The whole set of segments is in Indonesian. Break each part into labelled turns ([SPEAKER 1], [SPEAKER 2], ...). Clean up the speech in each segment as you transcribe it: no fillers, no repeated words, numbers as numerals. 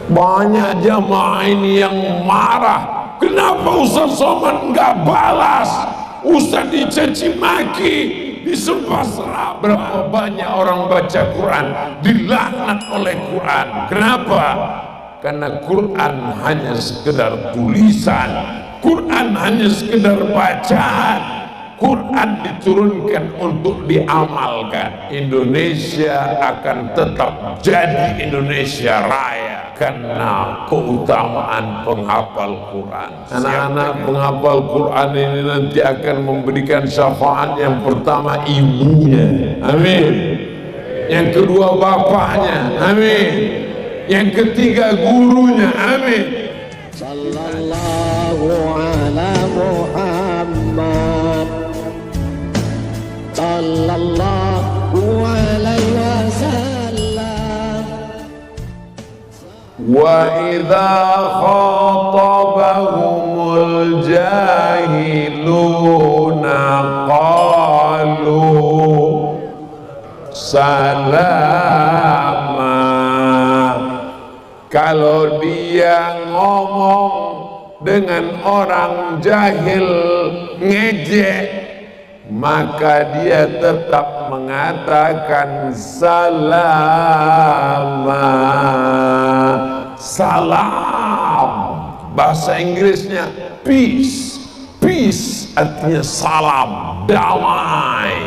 [SPEAKER 1] Banyak jamaah ini yang marah, kenapa Ustaz Somad nggak balas? Ustaz dicaci maki, disumpah serap. Berapa banyak orang baca Quran dilaknat oleh Quran. Kenapa? Karena Quran hanya sekedar tulisan, Quran hanya sekedar bacaan. Quran diturunkan untuk diamalkan. Indonesia akan tetap jadi Indonesia Raya karena keutamaan penghafal Quran. Anak-anak penghafal Quran ini nanti akan memberikan syafaat. Yang pertama ibunya, amin. Yang kedua bapaknya, amin. Yang ketiga gurunya, amin.
[SPEAKER 2] Sallallahu ala Muhammad, sallallahu alaihi wasallam.
[SPEAKER 1] Wa idza khatabahumul jahiluna qalu salama. Kalau dia ngomong dengan orang jahil, ngejek, maka dia tetap mengatakan salama. Salam, bahasa Inggrisnya peace. Peace artinya salam, damai.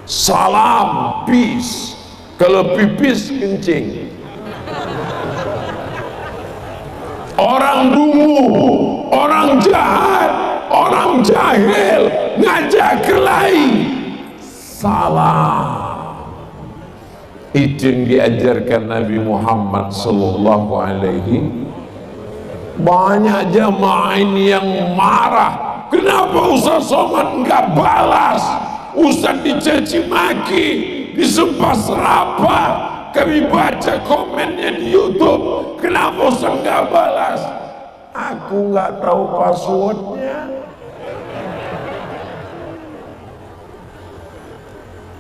[SPEAKER 1] Salam, peace. Kalau pipis, kencing. Orang dungu, orang jahat, orang jahil, ngajak kelahi, salah. Itu yang diajarkan Nabi Muhammad sallallahu alaihi. Banyak jamaah ini yang marah, kenapa Ustaz Somad nggak balas? Ustaz dicaci maki, disumpah serapah. Kami baca komennya di YouTube, kenapa Ustaz nggak balas? Aku nggak tahu passwordnya.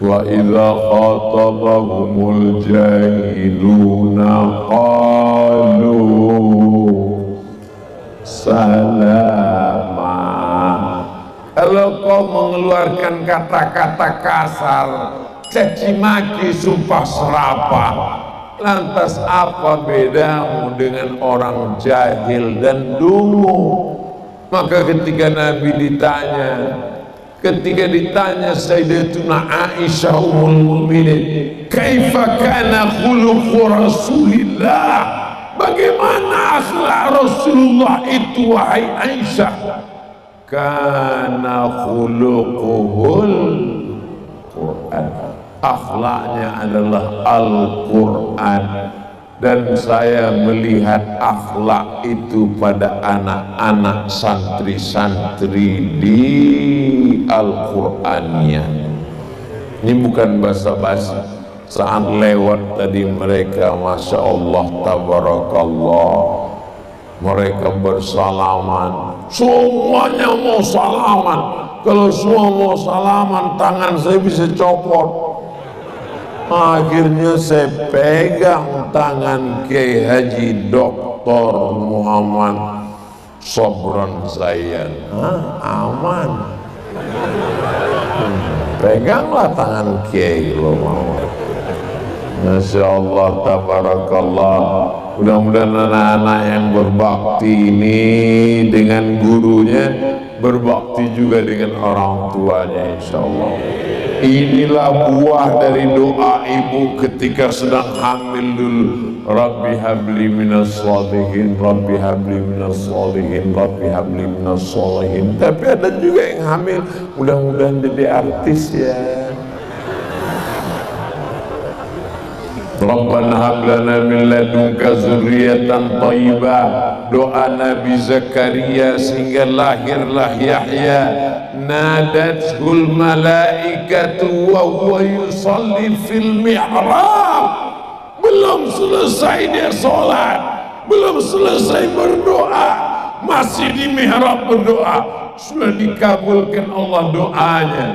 [SPEAKER 1] Wa idza khatabahumul jahiluna qalu salama. Kalau kau mengeluarkan kata-kata kasar, caci maki, sumpah serapah, lantas apa bedamu dengan orang jahil dan dungu? Maka ketika Nabi ditanya Sayyidatuna Aisyah ummul mukminin, kaifa kana khuluqu Rasulillah, bagaimana akhlak Rasulullah itu wahai Aisyah? Kana khuluquhul Quran, akhlaknya adalah Al-Quran. Dan saya melihat akhlak itu pada anak-anak santri-santri di Al-Qurannya. Ini bukan basa-basi. Saat lewat tadi mereka, Masya Allah, Tabarakallah, mereka bersalaman. Semuanya mau salaman. Kalau semua mau salaman, tangan saya bisa copot. Akhirnya saya pegang tangan Kiai Haji Dr. Muhammad Sobron Zayan. Aman. Peganglah tangan Kiai lo mau. Masya Allah, Tabarakallah. Mudah-mudahan anak-anak yang berbakti ini dengan gurunya, berbakti juga dengan orang tuanya, insya Allah. Inilah buah dari doa ibu ketika sedang hamil dulu. Rabbi habli minas sholihin, Rabbi habli minas sholihin, Rabbi habli minas sholihin. Tapi ada juga yang hamil, mudah-mudahan jadi artis ya. Rabbana hab lana min ladunka dzurriyyatan thayyibah. Doa Nabi Zakaria sehingga lahirlah Yahya. Nadatul malaikatu wa huwa yusalli fil mihrab. Belum selesai dia sholat, belum selesai berdoa, masih di mihrab berdoa. Sudah dikabulkan Allah doanya,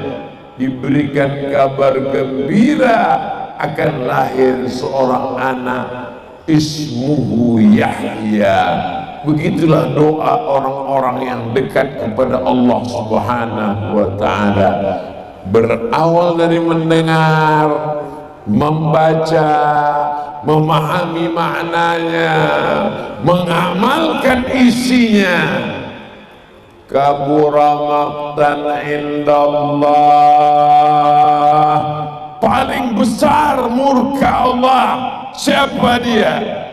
[SPEAKER 1] diberikan kabar gembira akan lahir seorang anak ismuhu Yahya. Begitulah doa orang-orang yang dekat kepada Allah Subhanahu wa ta'ala, berawal dari mendengar, membaca, memahami maknanya, mengamalkan isinya. Kabura maqtan indallah, paling besar murka Allah. Siapa dia?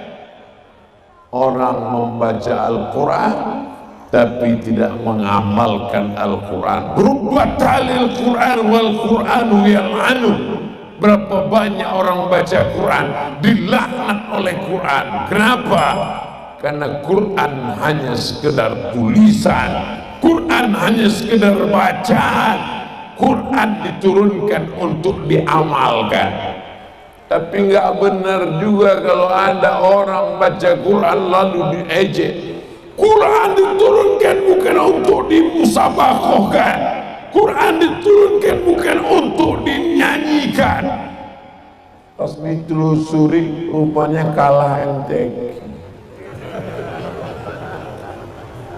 [SPEAKER 1] Orang membaca Al-Quran tapi tidak mengamalkan Al-Quran. Rubba talil Quran wal Quranu yal'anu. Berapa banyak orang baca Quran dilaknat oleh Quran. Kenapa? Karena Quran hanya sekedar tulisan, Quran hanya sekedar bacaan. Quran diturunkan untuk diamalkan. Tapi nggak benar juga kalau ada orang baca Quran lalu diejek. Quran diturunkan bukan untuk dimusabaqahkan, Quran diturunkan bukan untuk dinyanyikan. Pas ditelusuri rupanya kalah enteng.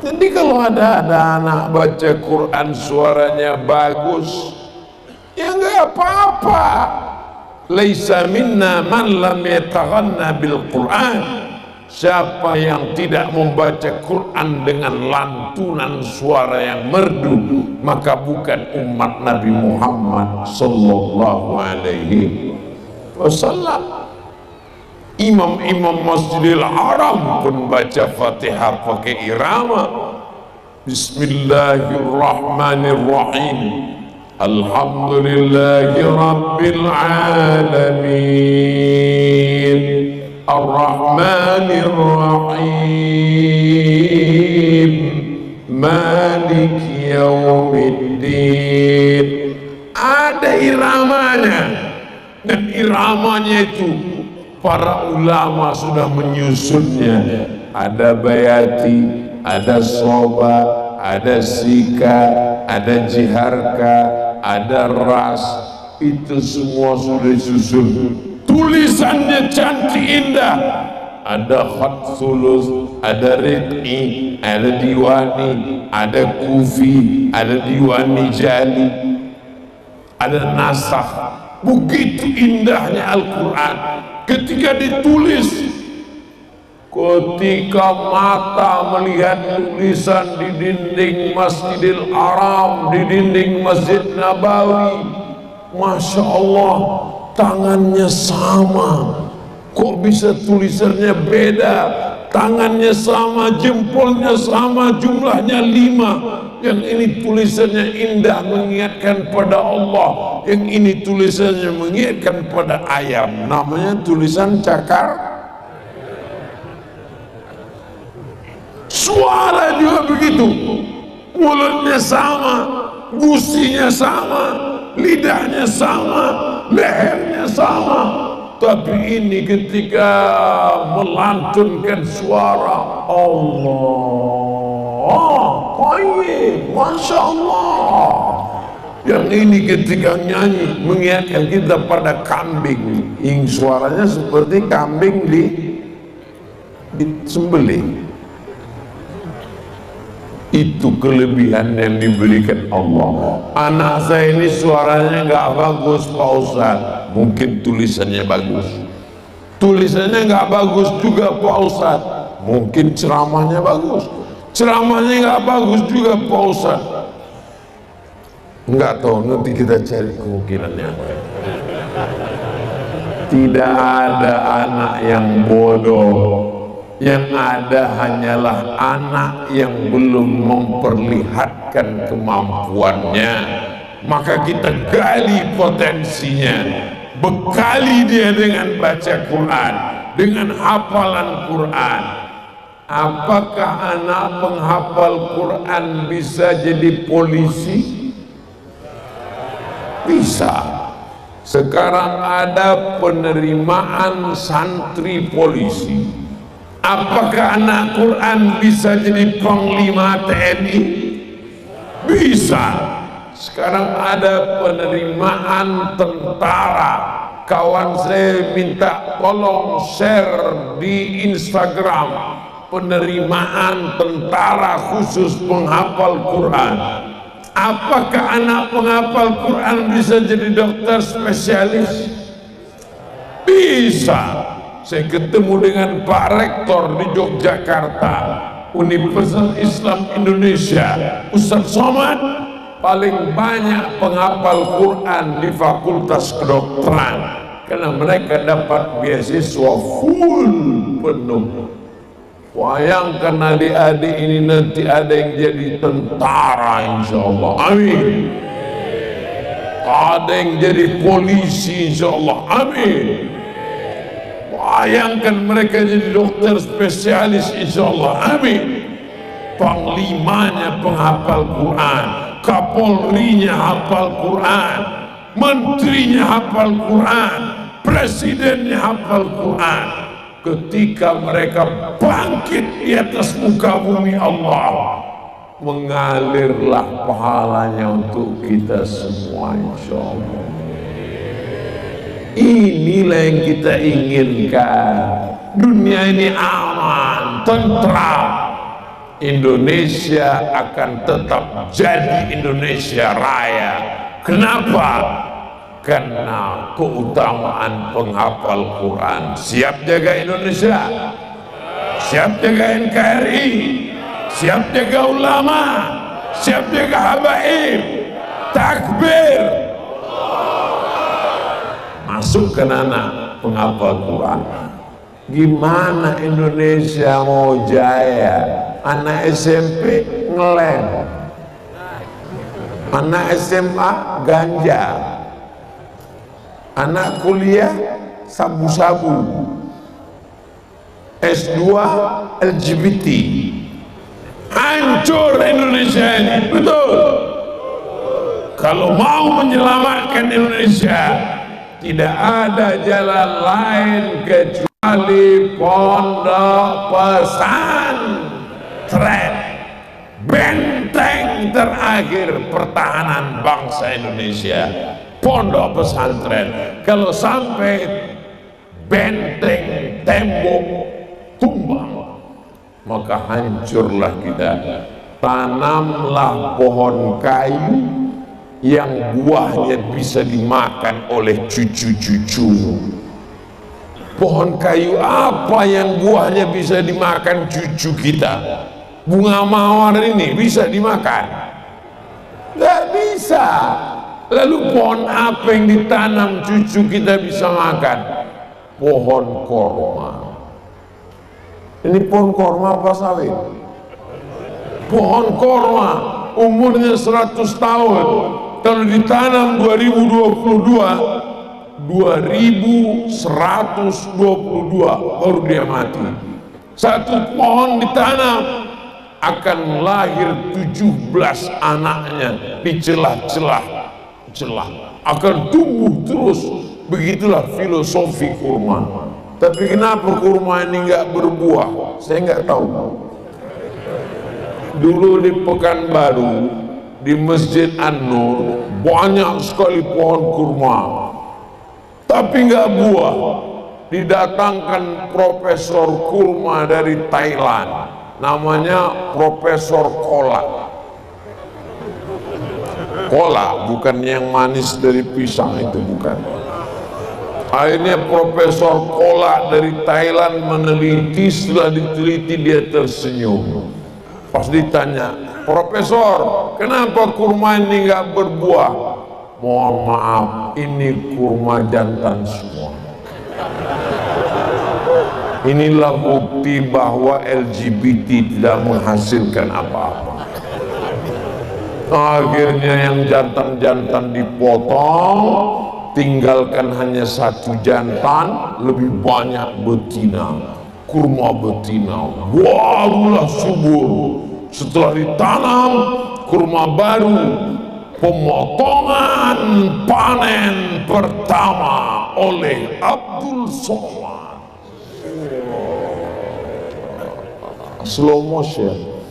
[SPEAKER 1] Jadi kalau ada anak baca Quran suaranya bagus, ya nggak apa-apa. Laisa minna man lam yataghanna bil Quran. Siapa yang tidak membaca Quran dengan lantunan suara yang merdu, maka bukan umat Nabi Muhammad sallallahu alaihi wasallam. Imam-imam Masjidil Haram pun baca Fatihah pakai irama. Bismillahirrahmanirrahim. Alhamdulillahi Rabbil Alamin, Ar-Rahmanir Rahim, Maliki Yaumiddin. Ada iramanya, dan iramanya itu para ulama sudah menyusunnya. Ada bayati, ada soba, ada sika, ada jiharka, ada ras. Itu semua sudah disusun. Tulisannya cantik indah. Ada khat sulus, ada rid'i, ada diwani, ada kufi, ada diwani jali, ada nasakh. Begitu indahnya Al-Quran. Ketika ditulis, ketika mata melihat tulisan di dinding Masjidil Haram, di dinding Masjid Nabawi, Masya Allah, tangannya sama. Kok bisa tulisannya beda? Tangannya sama, jempolnya sama, jumlahnya 5. Yang ini tulisannya indah, mengingatkan pada Allah. Yang ini tulisannya mengingatkan pada ayam. Namanya tulisan cakar. Suara juga begitu. Mulutnya sama, gusinya sama, lidahnya sama, lehernya sama. Tapi ini ketika melantunkan suara Allah, Masya Allah. Yang ini ketika nyanyi mengingatkan kita pada kambing, yang suaranya seperti kambing disembelih. Itu kelebihan yang diberikan Allah. Anak saya ini suaranya nggak bagus Pak Ustaz. Mungkin tulisannya bagus. Tulisannya nggak bagus juga Pak Ustaz. Mungkin ceramahnya bagus. Ceramahnya nggak bagus juga Pak Ustaz. Nggak tahu, nanti kita cari kemungkinannya. Tidak ada anak yang bodoh. Yang ada hanyalah anak yang belum memperlihatkan kemampuannya. Maka kita gali potensinya, bekali dia dengan baca Quran, dengan hafalan Quran. Apakah anak penghafal Quran bisa jadi polisi? Bisa. Sekarang ada penerimaan santri polisi. Apakah anak Quran bisa jadi panglima TNI? Bisa. Sekarang ada penerimaan tentara. kawan saya minta tolong share di Instagram penerimaan tentara khusus penghafal Quran. Apakah anak penghafal Quran bisa jadi dokter spesialis? Bisa. Saya ketemu dengan Pak Rektor di Yogyakarta, Universitas Islam Indonesia, Ustadz Somad, paling banyak penghafal Quran di Fakultas Kedokteran karena mereka dapat beasiswa full penuh. Bayangkan adik-adik ini nanti ada yang jadi tentara, insya Allah, amin. Ada yang jadi polisi, insya Allah, amin. Bayangkan mereka jadi dokter spesialis, insya Allah, amin. Panglimanya penghafal Quran, Kapolrinya hafal Quran, menterinya hafal Quran, presidennya hafal Quran. Ketika mereka bangkit di atas muka bumi Allah, mengalirlah pahalanya untuk kita semua, insya Allah. Inilah yang kita inginkan. Dunia ini aman, tentram. Indonesia akan tetap jadi Indonesia Raya. Kenapa? Karena keutamaan penghafal Quran. Siap jaga Indonesia, siap jaga NKRI, siap jaga ulama, siap jaga habaib. Takbir. Masukkan anak penghafal Quran. Gimana Indonesia mau jaya? Anak SMP ngelem, anak SMA ganja, anak kuliah sabu-sabu, S2 LGBT. Hancur Indonesia ini, betul. Kalau mau menyelamatkan Indonesia, tidak ada jalan lain kecuali pondok pesantren, benteng terakhir pertahanan bangsa Indonesia, pondok pesantren. Kalau sampai benteng tembok tumbang, maka hancurlah kita. Tanamlah pohon kayu yang buahnya bisa dimakan oleh cucu-cucu. Pohon kayu apa yang buahnya bisa dimakan cucu kita? Bunga mawar ini bisa dimakan? Nggak bisa. Lalu pohon apa yang ditanam cucu kita bisa makan? Pohon korma. Ini pohon korma apa sawit? Pohon korma umurnya 100 tahun. Kalau ditanam 2022, 2122 baru dia mati. Satu pohon ditanam akan lahir 17 anaknya di celah-celah, akan tumbuh terus. Begitulah filosofi kurma. Tapi kenapa kurma ini nggak berbuah? Saya nggak tahu. Dulu di Pekanbaru, di Masjid An-Nur, banyak sekali pohon kurma, tapi nggak buah. Didatangkan profesor kurma dari Thailand, namanya Profesor Kola. Kola bukan yang manis dari pisang, itu bukan. Akhirnya Profesor Kola dari Thailand meneliti. Setelah diteliti dia tersenyum. Pas ditanya, Profesor, kenapa kurma ini nggak berbuah? Mohon maaf, ini kurma jantan semua. Inilah bukti bahwa LGBT tidak menghasilkan apa-apa. Akhirnya yang jantan-jantan dipotong, tinggalkan hanya satu jantan, lebih banyak betina. Kurma betina barulah subur. Setelah ditanam kurma baru, pemotongan panen pertama oleh Abdul Somad. Slow motion.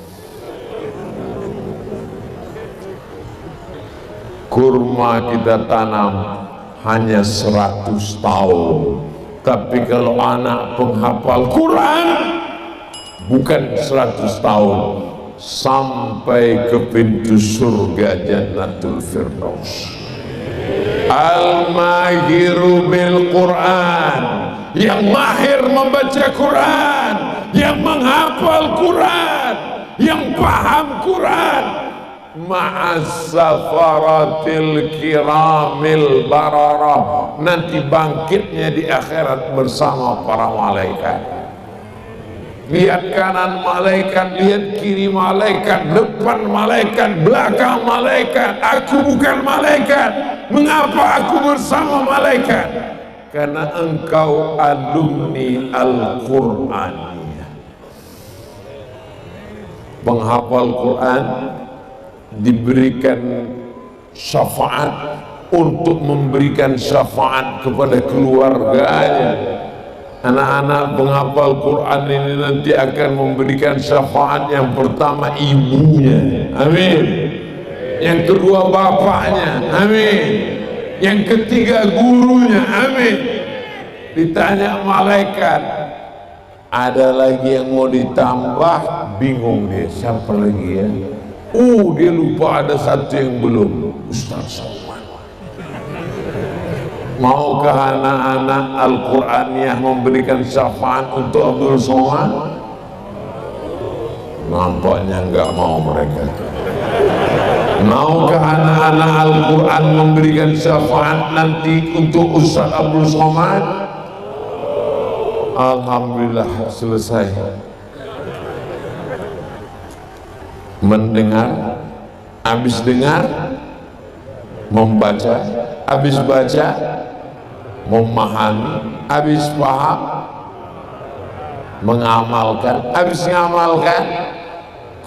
[SPEAKER 1] Kurma kita tanam hanya 100 tahun. Tapi kalau anak penghafal Quran bukan 100 tahun, sampai ke pintu surga Jannatul Firdaus. Al-mahiru bil Quran, yang mahir membaca Quran, yang menghafal Quran, yang paham Quran, ma'as safaratil kiramil bararah, nanti bangkitnya di akhirat bersama para malaikat. Lihat kanan malaikat, lihat kiri malaikat, depan malaikat, belakang malaikat. Aku bukan malaikat. Mengapa aku bersama malaikat? Karena engkau alumni Al-Quran. Penghafal Quran diberikan syafaat untuk memberikan syafaat kepada keluarganya. Anak-anak penghafal Quran ini nanti akan memberikan syafaat. Yang pertama ibunya, amin. Yang kedua bapaknya, amin. Yang ketiga gurunya, amin. Ditanya malaikat, ada lagi yang mau ditambah? Bingung dia, siapa lagi ya? Dia lupa ada satu yang belum. Ustaz Somad, maukah anak-anak Al-Quraniyah memberikan syafaat untuk Abdul Somad? Nampaknya enggak mau mereka. Maukah anak-anak Al-Quran memberikan syafaat nanti untuk Ustaz Abdul Somad? Alhamdulillah, selesai. Mendengar, habis dengar, membaca, habis baca, memahami, habis paham, mengamalkan, habis mengamalkan.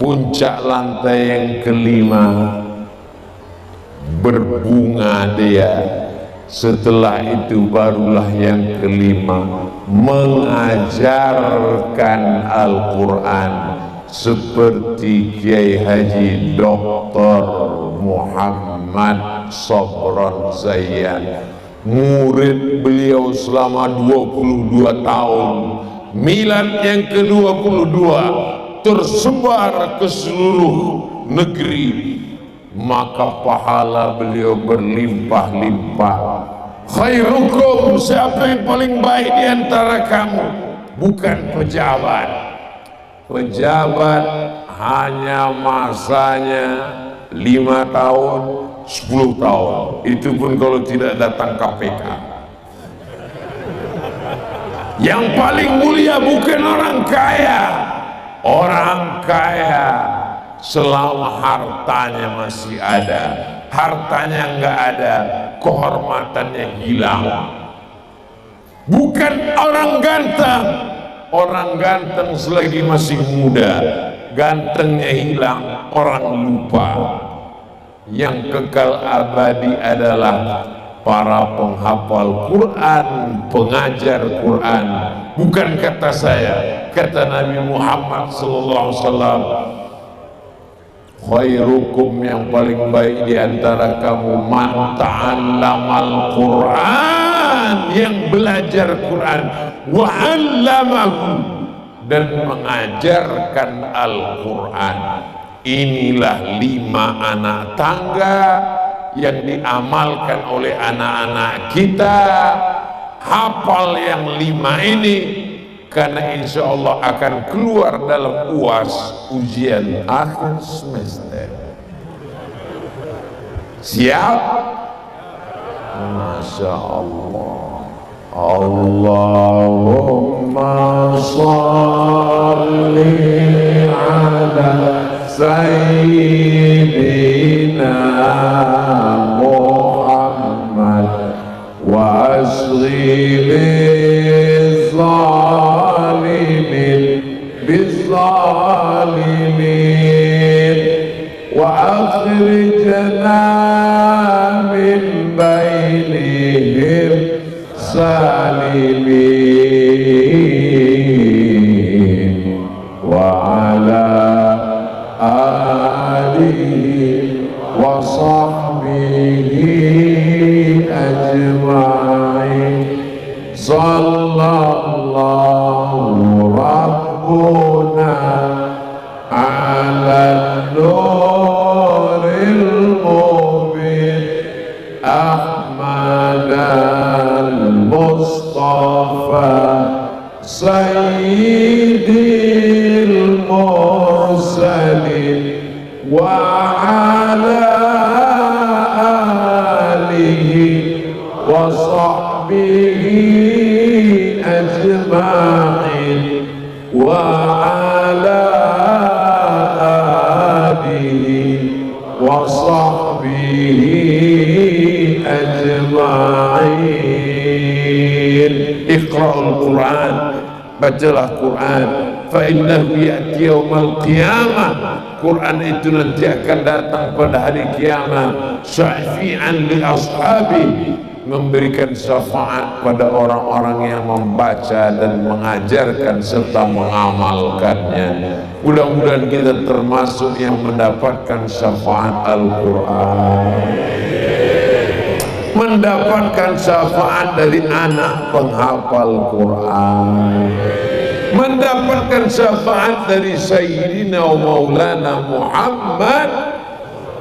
[SPEAKER 1] Puncak lantai yang kelima, berbunga dia. Setelah itu barulah yang kelima, mengajarkan Al-Quran seperti Kiai Haji Dr. Muhammad Sobron Zayyan. Murid beliau selama 22 tahun, milad yang ke-22, tersebar ke seluruh negeri, maka pahala beliau berlimpah-limpah. Khairukum, siapa yang paling baik di antara kamu? Bukan pejabat. Pejabat hanya masanya 5 tahun, 10 tahun. Itu pun kalau tidak datang KPK. Yang paling mulia bukan orang kaya. Orang kaya selama hartanya masih ada, hartanya enggak ada, kehormatannya hilang. Bukan orang ganteng. Orang ganteng selagi masih muda, gantengnya hilang, orang lupa. Yang kekal abadi adalah para penghafal Quran, pengajar Quran. Bukan kata saya, kata Nabi Muhammad SAW, khairukum, yang paling baik di antara kamu, man ta'allamal Quran, yang belajar Quran, wa 'allamahu, dan mengajarkan Al-Quran. Inilah 5 anak tangga yang diamalkan oleh anak-anak kita. Hafal yang 5 ini, karena insya Allah akan keluar dalam UAS, ujian akhir semester. Siap? Masya Allah. Allahumma salli ala Sayyidina Muhammad wa asghib بالظالمين وأخرجنا من بينهم سالمين وعلى آله وصحبه أجمعين. ala alihi wa sahbihi ajma'in. Iqra'ul Quran, bacalah Quran, fa innahu ya'ti yaumal qiyamah. Quran itu nanti akan datang pada hari kiamat, syafi'an li ashabi, memberikan syafaat pada orang-orang yang membaca dan mengajarkan serta mengamalkannya. Mudah-mudahan kita termasuk yang mendapatkan syafaat Al-Quran, mendapatkan syafaat dari anak penghafal Quran, mendapatkan syafaat dari Sayyidina wa Maulana Muhammad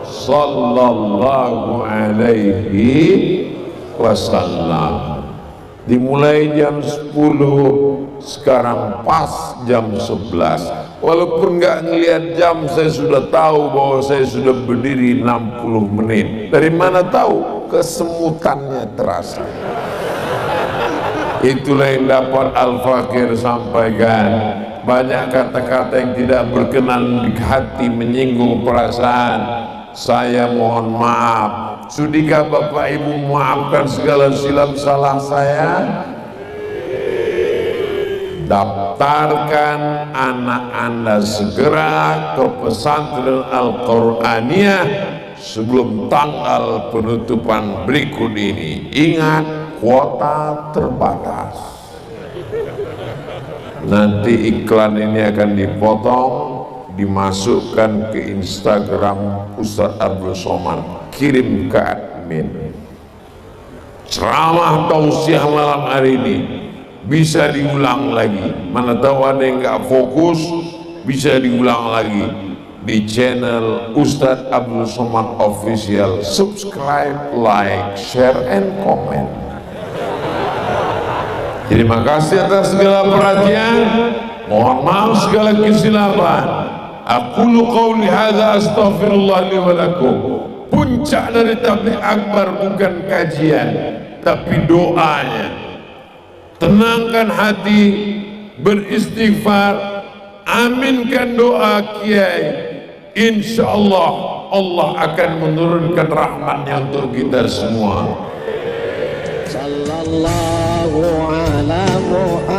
[SPEAKER 1] sallallahu alaihi wasallam. Dimulai jam 10, sekarang pas jam 11. Walaupun nggak ngelihat jam, saya sudah tahu bahwa saya sudah berdiri 60 menit. Dari mana tahu? Kesemutannya terasa. Itulah yang dapat Al-Fakir sampaikan. Banyak kata-kata yang tidak berkenan di hati, menyinggung perasaan. Saya mohon maaf. Sudikah Bapak Ibu memaafkan segala silap salah saya? Daftarkan anak Anda segera ke pesantren Al-Quraniyah sebelum tanggal penutupan berikut ini. Ingat, kuota terbatas. Nanti iklan ini akan dipotong, dimasukkan ke Instagram Ustaz Abdul Somad, kirim ke admin. Ceramah tausiah malam hari ini bisa diulang lagi. Mana tahu ada yang nggak fokus, bisa diulang lagi di channel Ustaz Abdul Somad Official. Subscribe, like, share, and comment. Terima kasih atas segala perhatian. Mohon maaf segala kesilapan. Aqulu qawli hadza astaghfirullah li wa lakum. Puncak dari tabligh akbar bukan kajian, tapi doanya. Tenangkan hati, beristighfar, aminkan doa kiai. Insyaallah Allah akan menurunkan rahmatnya untuk kita semua.
[SPEAKER 2] Sallallahu ala Muhammad.